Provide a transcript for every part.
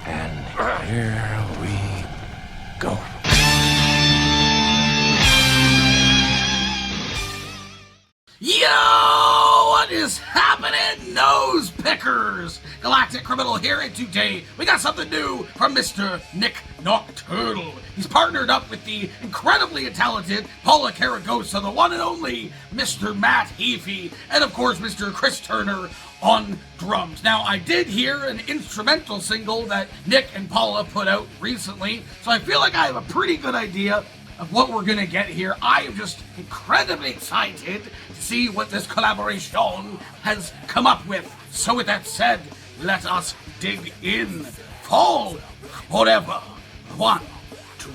And here we go. Yo, what is happening, nose pickers? Galactic Criminal here, and today we got something new from Mr. NIK NOCTURNAL. He's partnered up with the incredibly talented PAULA CARREGOSA, the one and only Mr. Matt Heafy, and of course Mr. Chris Turner on drums. Now, I did hear an instrumental single that NIK and PAULA put out recently, so I feel like I have a pretty good idea of what we're gonna get here. I am just incredibly excited to see what this collaboration has come up with. So with that said, let us dig in. Fall forever. 1, 2.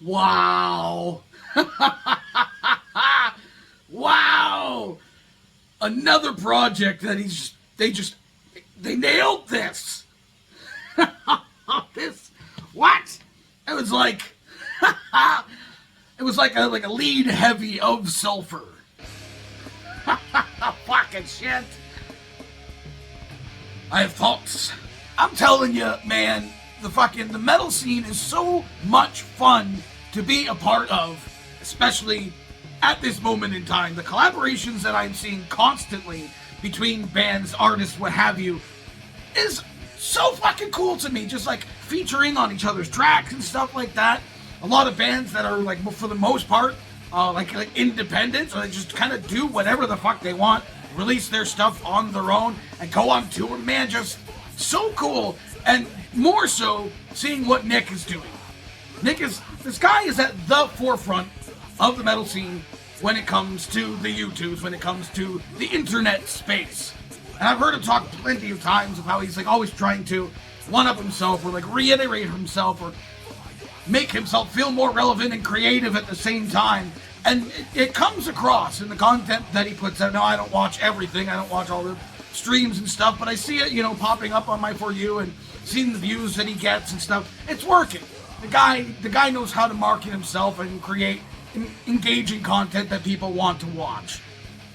Wow. Wow. Another project that they nailed this. What? It was like, it was like a lead heavy of sulfur. Fucking shit. I have thoughts. I'm telling you, man, the metal scene is so much fun to be a part of, especially at this moment in time. The collaborations that I'm seeing constantly between bands, artists, what have you, is so fucking cool to me. Just like featuring on each other's tracks and stuff like that. A lot of bands that are like, for the most part, like independent, or they just kind of do whatever the fuck they want, release their stuff on their own and go on tour. Man, just so cool. And more so seeing what NIK is doing. This guy is at the forefront of the metal scene when it comes to the YouTubes, when it comes to the internet space. And I've heard him talk plenty of times of how he's like always trying to one-up himself or like reiterate himself or make himself feel more relevant and creative at the same time. And it comes across in the content that he puts out. Now, I don't watch everything. I don't watch all the streams and stuff, but I see it, you know, popping up on my For You and seeing the views that he gets and stuff. It's working. The guy knows how to market himself and create engaging content that people want to watch.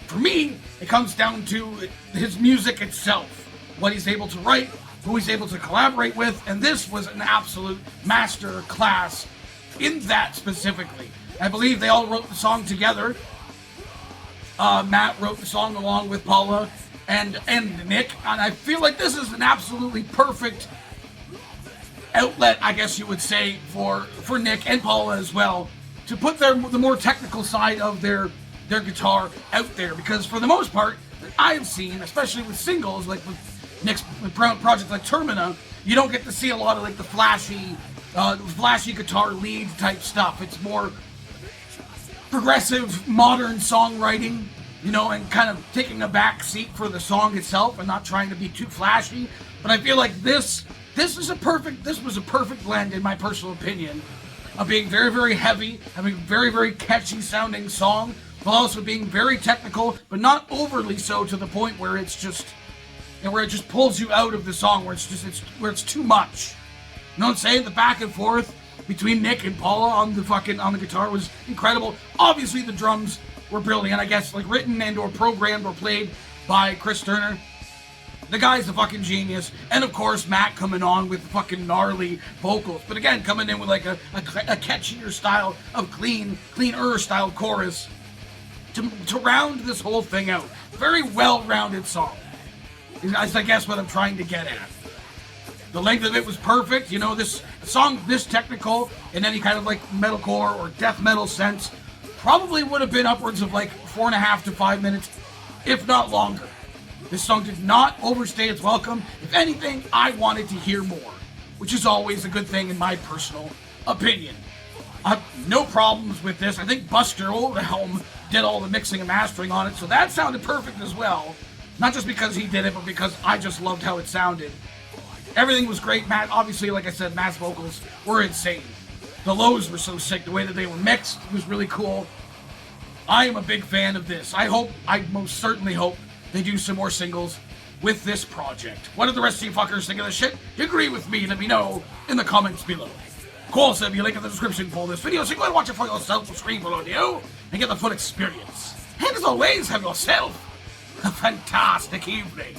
For me, it comes down to his music itself, what he's able to write, who he's able to collaborate with, and this was an absolute master class in that specifically. I believe they all wrote the song together. Matt wrote the song along with Paula and NIK, and I feel like this is an absolutely perfect outlet, I guess you would say, for NIK and Paula as well, to put the more technical side of their guitar out there, because for the most part that I've seen, especially with singles like with NIK's project like Termina, you don't get to see a lot of like the flashy guitar lead type stuff. It's more progressive modern songwriting, you know, and kind of taking a back seat for the song itself and not trying to be too flashy. But I feel like this was a perfect blend, in my personal opinion, of being very, very heavy, having a very, very catchy sounding song, while also being very technical, but not overly so to the point where it's just, you know, where it just pulls you out of the song, where it's too much. You know what I'm saying? The back and forth between NIK and Paula on the guitar was incredible. Obviously the drums were brilliant, I guess, like written and or programmed or played by Chris Turner. The guy's a fucking genius. And of course, Matt coming on with fucking gnarly vocals. But again, coming in with like a catchier style of cleaner style chorus to round this whole thing out. Very well-rounded song. That's, I guess, what I'm trying to get at. The length of it was perfect. You know, this song, this technical, in any kind of like metalcore or death metal sense, probably would have been upwards of like 4.5 to 5 minutes, if not longer. This song did not overstay its welcome. If anything, I wanted to hear more, which is always a good thing in my personal opinion. I have no problems with this. I think Buster Oldhelm did all the mixing and mastering on it, so that sounded perfect as well. Not just because he did it, but because I just loved how it sounded. Everything was great. Matt, obviously, like I said, Matt's vocals were insane. The lows were so sick. The way that they were mixed was really cool. I am a big fan of this. I most certainly hope they do some more singles with this project. What do the rest of you fuckers think of this shit? You agree with me? Let me know in the comments below. Of course, there'll be a link in the description for this video, so you go and watch it for yourself on the screen below you and get the full experience. And as always, have yourself a fantastic evening.